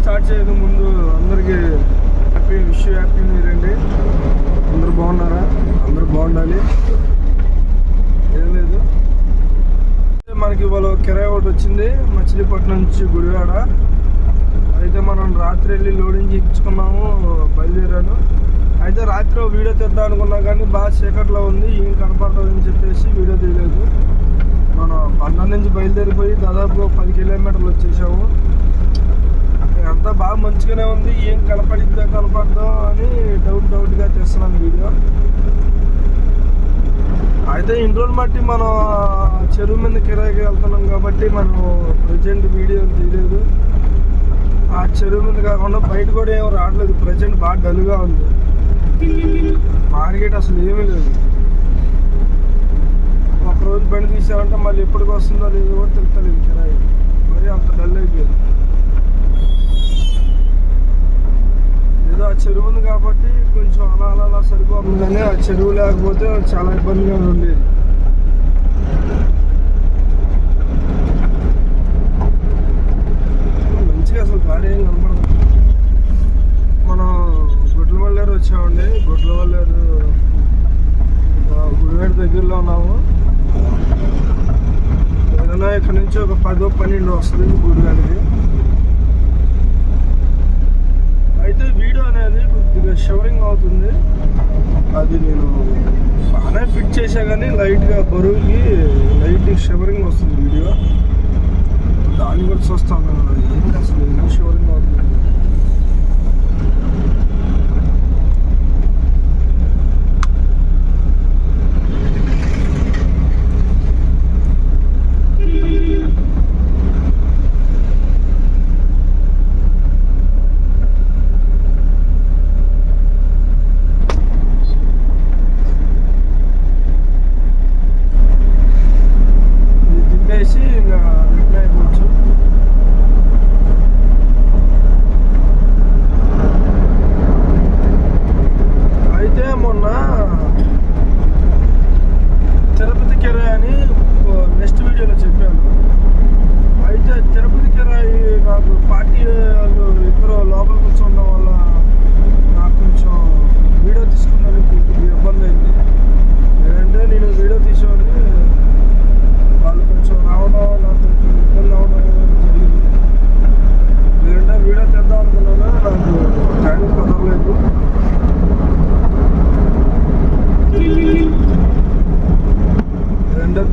Start చేయక ముందు అందరికీ హ్యాపీ న్యూ ఇయర్ అండి. అందరూ బాగున్నారా? అందరూ బాగుండాలి. ఏం లేదు, మనకి ఇవాళ కిరాయి ఒకటి వచ్చింది మచిలీపట్నం నుంచి గుడివాడ. అయితే మనం రాత్రి వెళ్ళి లోడింగ్ చేయించుకున్నాము, బయలుదేరాను. అయితే రాత్రి వీడియో తీద్దాం అనుకున్నా కానీ బాగా చీకట్లో ఉంది, ఏం కనపడదని చెప్పేసి వీడియో తీయలేదు. మనం బండ నుంచి బయలుదేరిపోయి దాదాపు 10 కిలోమీటర్లు వచ్చేసాము. అంతా బాగా మంచిగానే ఉంది, ఏం కనపడదో అని డౌట్గా తీస్తున్నాను వీడియో. అయితే ఇన్ని రోజులు బట్టి మనం చెరువు మీద కిరాయికి వెళ్తున్నాం కాబట్టి మనం ప్రజెంట్ వీడియో తీయలేదు. ఆ చెరువు మీద కాకుండా బయట కూడా ఏం రావట్లేదు. ప్రజెంట్ బాగా డల్గా ఉంది, మార్కెట్ అసలు ఏమీ లేదు. ఒకరోజు బండి తీసామంటే మళ్ళీ ఎప్పటికి వస్తుందో లేదో కూడా తెలుస్తలేదు. కిరాయి మరి అంత డల్ అయిపోయింది. ఏదో ఆ చెరువు ఉంది కాబట్టి కొంచెం అలా సరిపోతుంది, కానీ ఆ చెరువు లేకపోతే చాలా ఇబ్బందిగా ఉండేది. మంచిగా అసలు గాడి ఏం కనపడదు. మనం గుడ్లవల్లేరు వచ్చామండి. గుడ్లవల్లేరు గుడివాడ దగ్గరలో ఉన్నాము. ఏదైనా ఇక్కడ నుంచి ఒక 10-12 వస్తుంది గుడివాడికి. అయితే వీడియో అనేది కొద్దిగా షవరింగ్ అవుతుంది. అది నేను బాగానే ఫిట్ చేసా కానీ లైట్గా బరువుకి లైట్ షవరింగ్ వస్తుంది వీడియో. దాన్ని కూడా చూస్తాను ఏంటి అసలు ఎందుకు షవరింగ్ అవుతుంది.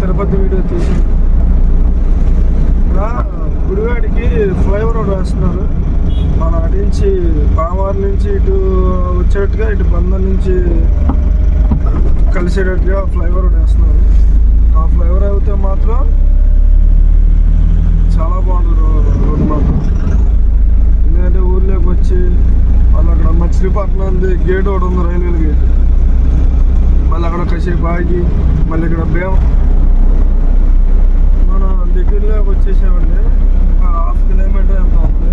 తిరుపతి వీడియో తీసి గుడివాడికి ఫ్లైఓవర్ రోడ్ వేస్తున్నారు. మన అటు నుంచి పామార్ నుంచి ఇటు వచ్చేట్టుగా, ఇటు బంధం నుంచి కలిసేటట్టుగా ఫ్లైఓవర్ రోడ్ వేస్తున్నారు. ఆ ఫ్లైఓవర్ అయితే మాత్రం చాలా బాగుంటుంది రోడ్డు మాత్రం. ఎందుకంటే ఊర్లోకి వచ్చి వాళ్ళు అక్కడ మచిలీపట్నం గేట్ ఒకటి ఉంది, రైల్వే గేట్. మళ్ళీ అక్కడ కాసేపు ఆగి మళ్ళీ ఇక్కడ దగ్గరలోకి వచ్చేసామండి. ఒక 1/2 కిలోమీటర్ ఎంత ఉంది.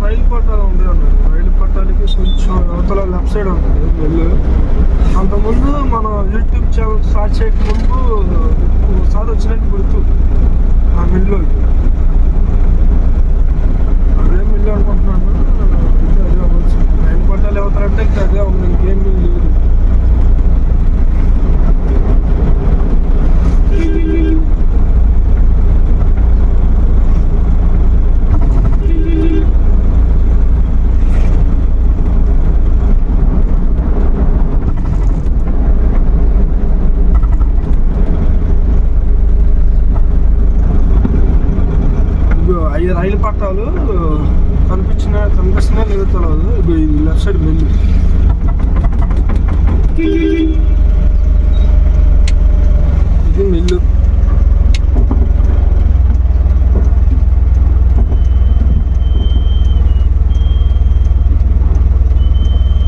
రైలు పట్టాలు ఉంది అన్నాడు. రైలు పట్టాలకి కొంచెం అవతల లెఫ్ట్ సైడ్ ఉంటుంది మిల్లు. అంతకుముందు మనం యూట్యూబ్ ఛానల్ స్టార్ట్ చేయక ముందు ఒకసారి వచ్చినట్టు గుర్తు ఆ మిల్లుకి. అదే మిల్లు అనుకుంటున్నాను. అదే అవ్వచ్చు. రైలు పట్టాలు ఎవతారంటే ఇంకా అదే ఉంది, ఇంకేం మిల్లు లేదు. రైలు పట్టాలు కనిపిస్తున్నా లేదో తెలియదు. ఇది లెఫ్ట్ సైడ్ మిల్లు. ఇది మిల్లు.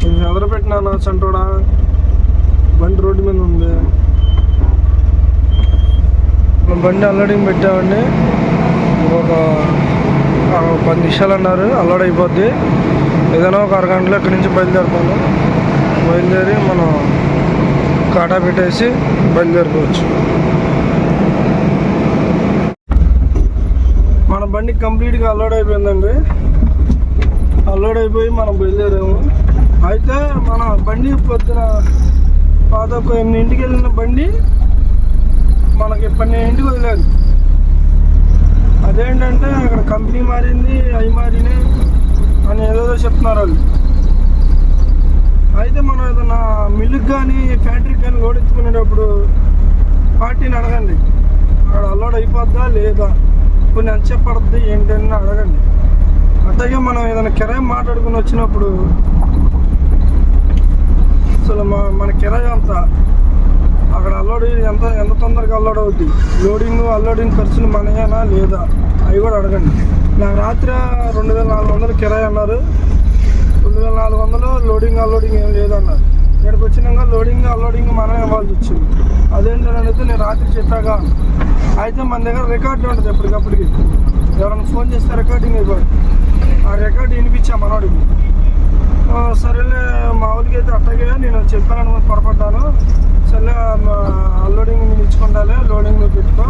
నేను ఎదరపెట్టినా చంటోడా, బండి రోడ్డు మీద ఉంది. బండి అల్లడింగ్ పెట్టామండి. ఒక 10 నిమిషాలు అన్నారు, అల్లాడ్ అయిపోద్ది. ఏదైనా ఒక అరగంటలో ఇక్కడి నుంచి బయలుదేరుతాను. బయలుదేరి మనం కాటా పెట్టేసి బయలుదేరుకోవచ్చు. మన బండి కంప్లీట్గా అన్లోడ్ అయిపోయిందండి. అన్లోడ్ అయిపోయి మనం బయలుదేరాము. అయితే మన బండి పొద్దున 8:00 వెళ్ళిన బండి మనకి 12 వదిలేదు. అదేంటంటే అక్కడ కంపెనీ మారింది, అవి మారినాయి అని ఏదో చెప్తున్నారు వాళ్ళు. అయితే మనం ఏదైనా మిల్లుకి కానీ ఫ్యాక్టరీకి కానీ లోడ్ ఎత్తుకునేటప్పుడు పార్టీని అడగండి, అక్కడ అన్లోడ్ అయిపోద్దా లేదా, కొన్ని ఎంత పడుతుంది ఏంటి అని అడగండి. అట్లాగే మనం ఏదైనా కిరాయి మాట్లాడుకుని వచ్చినప్పుడు అసలు మన కిరాయి అంత అక్కడ అన్లోడ్ ఎంత తొందరగా అన్లోడ్ అవుద్ది, అన్లోడింగ్ ఖర్చులు మనయేనా లేదా అవి కూడా అడగండి. నాకు రాత్రి 2400 కిరాయి అన్నారు. 2400 అన్లోడింగ్ ఏం లేదన్నారు. ఇక్కడికి వచ్చినాక అన్లోడింగ్ మనం ఇవ్వాల్సి వచ్చింది. అదేంటనేది నేను రాత్రి చెప్పాగా. అయితే మన దగ్గర రికార్డు ఉంటుంది ఎప్పటికప్పటికి. ఎవరైనా ఫోన్ చేస్తే రికార్డింగ్ అయిపోయి ఆ రికార్డు వినిపించా మనవాడికి. సరేలే మామూలుగా అయితే అట్టగే నేను చెప్పాను పొరపడ్డాను, సరే అన్లోడింగ్ నేను ఇచ్చుకుంటాలే, లోడింగ్ నువ్వు పెట్టుకో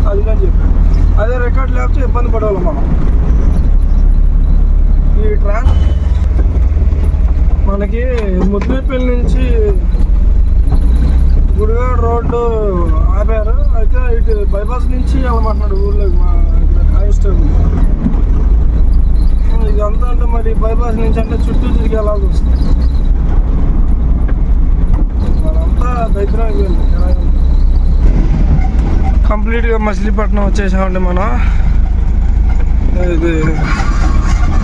అది అని చెప్పాను. అదే రికార్డు లేకపోతే ఇబ్బంది పడేవాళ్ళం మనం. ఈ మనకి ముద్దుపల్లి నుంచి గుడివాడ రోడ్డు ఆపారు. అయితే ఇటు బైపాస్ నుంచి వెళ్ళమంటున్నాడు ఊళ్ళోకి మా ఇక్కడ కానిస్టేబుల్. ఇదంతా అంటే మరి బైపాస్ నుంచి అంటే చుట్టూ తిరిగి వెళ్ళాల్సి వస్తుంది. మనంతా దగ్గర కంప్లీట్గా మచిలీపట్నం వచ్చేసామండి మనం. ఇది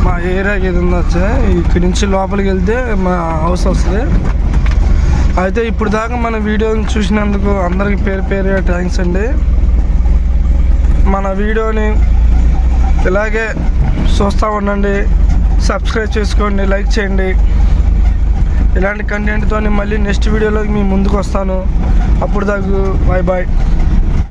మా ఏరియాకి ఇది ఉండొచ్చు. ఇక్కడి నుంచి లోపలికి వెళ్తే మా హౌస్ వస్తుంది. అయితే ఇప్పుడు దాకా మన వీడియోని చూసినందుకు అందరికీ పేరు థ్యాంక్స్ అండి. మన వీడియోని ఇలాగే చూస్తూ ఉండండి, సబ్స్క్రైబ్ చేసుకోండి, లైక్ చేయండి. ఇలాంటి కంటెంట్తో మళ్ళీ నెక్స్ట్ వీడియోలోకి మీ ముందుకు వస్తాను. అప్పుడు దాకా బాయ్.